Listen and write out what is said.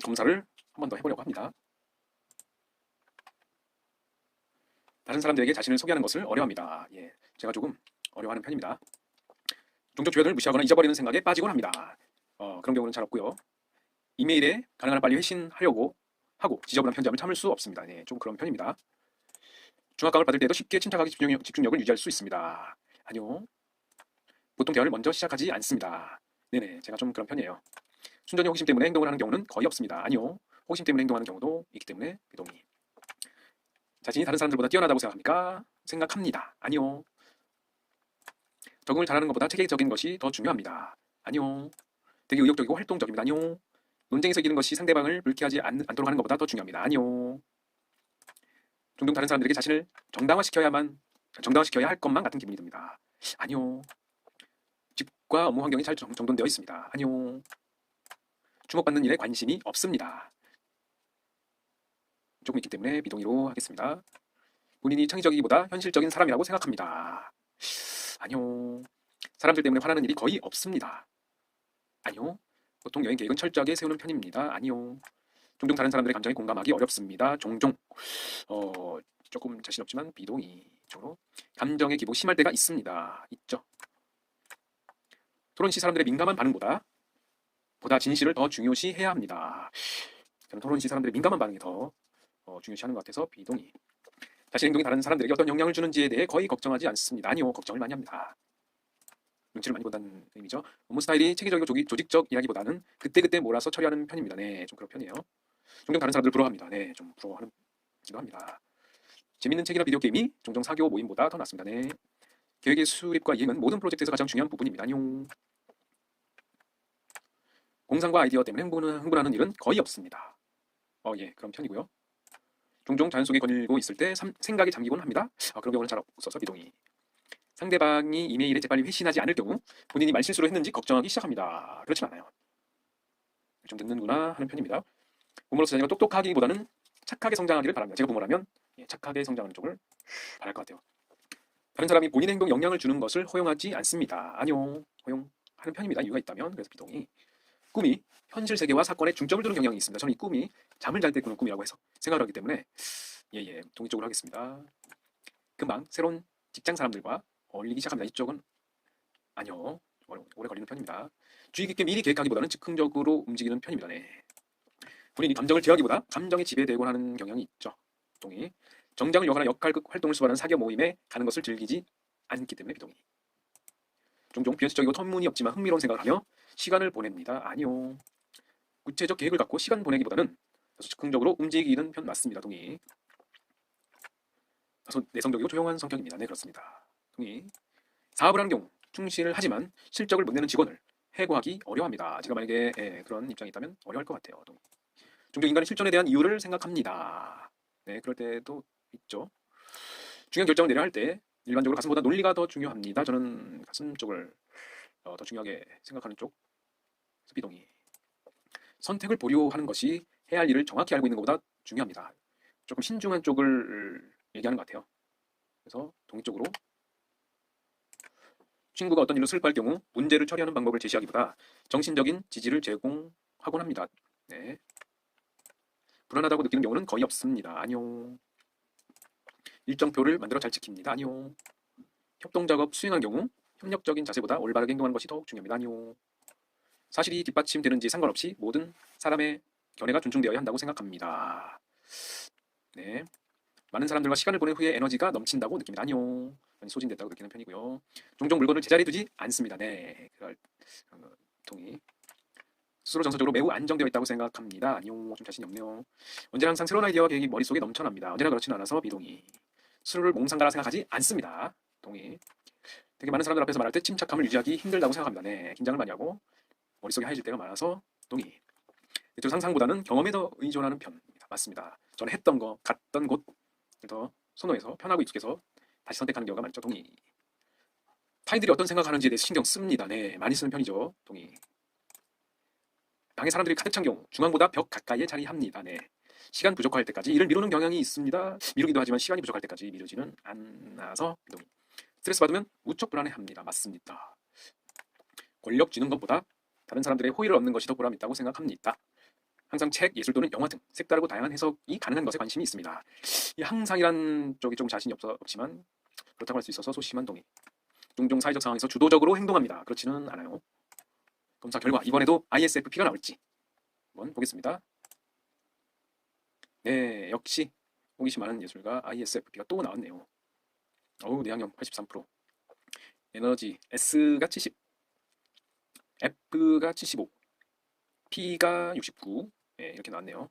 검사를 한 번 더 해보려고 합니다. 다른 사람들에게 자신을 소개하는 것을 어려워합니다. 예, 제가 조금 어려워하는 편입니다. 종종 주변을 무시하거나 잊어버리는 생각에 빠지곤 합니다. 그런 경우는 잘 없고요. 이메일에 가능한 한 빨리 회신하려고 하고 지저분한 편지함을 참을 수 없습니다. 네, 좀 그런 편입니다. 중압감을 받을 때도 쉽게 침착하게 집중력을 유지할 수 있습니다. 아니요. 보통 대화를 먼저 시작하지 않습니다. 네네, 제가 좀 그런 편이에요. 순전히 호기심 때문에 행동을 하는 경우는 거의 없습니다. 아니요. 호기심 때문에 행동하는 경우도 있기 때문에 비동의. 자신이 다른 사람들보다 뛰어나다고 생각합니까? 생각합니다. 아니요. 적응을 잘하는 것보다 체계적인 것이 더 중요합니다. 아니요. 되게 의욕적이고 활동적입니다. 아니요. 논쟁에서 이기는 것이 상대방을 불쾌하지 않도록 하는 것보다 더 중요합니다. 아니요. 종종 다른 사람들에게 자신을 정당화시켜야 할 것만 같은 기분이 듭니다. 아니요. 집과 업무 환경이 잘 정돈되어 있습니다. 아니요. 주목받는 일에 관심이 없습니다. 조금 있기 때문에 비동의로 하겠습니다. 본인이 창의적이기보다 현실적인 사람이라고 생각합니다. 아니요. 사람들 때문에 화나는 일이 거의 없습니다. 아니요. 보통 여행 계획은 철저하게 세우는 편입니다. 아니요. 종종 다른 사람들의 감정에 공감하기 어렵습니다. 종종. 조금 자신 없지만 비동의적으로 감정의 기복 심할 때가 있습니다. 있죠. 토론 시 사람들의 민감한 반응보다 진실을 더 중요시해야 합니다. 저는 토론 시 사람들의 민감한 반응이 더 중요시하는 것 같아서 비동의. 자신의 행동이 다른 사람들에게 어떤 영향을 주는지에 대해 거의 걱정하지 않습니다. 아니요. 걱정을 많이 합니다. 눈치를 많이 본다는 의미죠. 업무 스타일이 체계적이고 조직적이라기보다는 그때그때 몰아서 처리하는 편입니다. 네, 좀 그런 편이에요. 종종 다른 사람들 부러워합니다. 네, 좀 부러워하기도 합니다. 재밌는 책이나 비디오 게임이 종종 사교 모임보다 더 낫습니다. 네. 계획의 수립과 이행은 모든 프로젝트에서 가장 중요한 부분입니다. 안녕. 공상과 아이디어 때문에 흥분하는 일은 거의 없습니다. 예, 그런 편이고요. 종종 자연 속에 거닐고 있을 때 생각에 잠기곤 합니다. 그런 경우는 잘 없어서 비동의. 상대방이 이메일에 재빨리 회신하지 않을 경우 본인이 말실수를 했는지 걱정하기 시작합니다. 그렇진 않아요. 좀 늦는구나 하는 편입니다. 부모로서 자녀가 똑똑하기보다는 착하게 성장하기를 바랍니다. 제가 부모라면 착하게 성장하는 쪽을 바랄 것 같아요. 다른 사람이 본인의 행동에 영향을 주는 것을 허용하지 않습니다. 아니요. 허용하는 편입니다. 이유가 있다면. 그래서 비동의. 꿈이 현실 세계와 사건에 중점을 두는 경향이 있습니다. 저는 이 꿈이 잠을 잘 때 꾸는 꿈이라고 해서 생각을 하기 때문에 동의적으로 하겠습니다. 금방 새로운 직장 사람들과 어울리기 시작합니다. 이쪽은 아니요. 오래 걸리는 편입니다. 주의 깊게 미리 계획하기보다는 즉흥적으로 움직이는 편입니다. 네. 본인이 감정을 제어하기보다 감정에 지배되곤 하는 경향이 있죠. 동의. 정장을 여거나 역할극 활동을 수반하는 사교 모임에 가는 것을 즐기지 않기 때문에 비동의. 종종 비현실적이고 터무니없지만 흥미로운 생각을 하며 시간을 보냅니다. 아니요. 구체적 계획을 갖고 시간 보내기보다는 다소 즉흥적으로 움직이는 편 맞습니다. 동의. 다소 내성적이고 조용한 성격입니다. 네, 그렇습니다. 동의. 사업을 하는 경우 충실을 하지만 실적을 못 내는 직원을 해고하기 어려워합니다. 제가 만약에 그런 입장이 있다면 어려워할 것 같아요. 동의. 종종 인간의 실존에 대한 이유를 생각합니다. 네, 그럴 때도 있죠. 중요한 결정을 내려야 할 때 일반적으로 가슴보다 논리가 더 중요합니다. 저는 가슴 쪽을 더 중요하게 생각하는 쪽. 비동의. 선택을 보류하는 것이 해야 할 일을 정확히 알고 있는 것보다 중요합니다. 조금 신중한 쪽을 얘기하는 것 같아요. 그래서 동의 쪽으로. 친구가 어떤 일로 슬퍼할 경우 문제를 처리하는 방법을 제시하기보다 정신적인 지지를 제공하곤 합니다. 네. 불안하다고 느끼는 경우는 거의 없습니다. 아니요. 일정표를 만들어 잘 지킵니다. 아니요. 협동작업 수행한 경우 협력적인 자세보다 올바르게 행동하는 것이 더욱 중요합니다. 아니요. 사실이 뒷받침되는지 상관없이 모든 사람의 견해가 존중되어야 한다고 생각합니다. 네. 많은 사람들과 시간을 보낸 후에 에너지가 넘친다고 느낍니다. 아니요. 많이 소진됐다고 느끼는 편이고요. 종종 물건을 제자리에 두지 않습니다. 네. 동의. 스스로 정서적으로 매우 안정되어 있다고 생각합니다. 아니요. 좀 자신이 없네요. 언제나 항상 새로운 아이디어와 계획이 머릿속에 넘쳐납니다. 언제나 그렇지는 않아서 비동의. 스스로를 몽상가라 생각하지 않습니다. 동의. 되게 많은 사람들 앞에서 말할 때 침착함을 유지하기 힘들다고 생각합니다. 네. 긴장을 많이 하고 머릿속에 하얘질 때가 많아서 동의. 내적 상상보다는 경험에 더 의존하는 편입니다. 맞습니다. 저는 했던 거, 갔던 곳을 더 선호해서 편하고 익숙해서 다시 선택하는 경우가 많죠. 동의. 타인들이 어떤 생각하는지에 대해서 신경 씁니다. 네, 많이 쓰는 편이죠. 동의. 방에 사람들이 가득 찬 경우 중앙보다 벽 가까이에 자리합니다. 네. 시간 부족할 때까지 일을 미루는 경향이 있습니다. 미루기도 하지만 시간이 부족할 때까지 미루지는 않아서 동의. 스트레스 받으면 무척 불안해합니다. 맞습니다. 권력 쥐는 것보다 다른 사람들의 호의를 얻는 것이 더 보람 있다고 생각합니다. 항상 책, 예술 또는 영화 등 색다르고 다양한 해석이 가능한 것에 관심이 있습니다. 이 항상이란 쪽이 좀 자신이 없지만 그렇다고 할 수 있어서 소심한 동의. 종종 사회적 상황에서 주도적으로 행동합니다. 그렇지는 않아요. 검사 결과 이번에도 ISFP가 나올지 한번 보겠습니다. 네, 역시 호기심 많은 예술가 ISFP가 또 나왔네요. 어우, 내향형 83%, 에너지 S가 70, F가 75, P가 69, 네, 이렇게 나왔네요.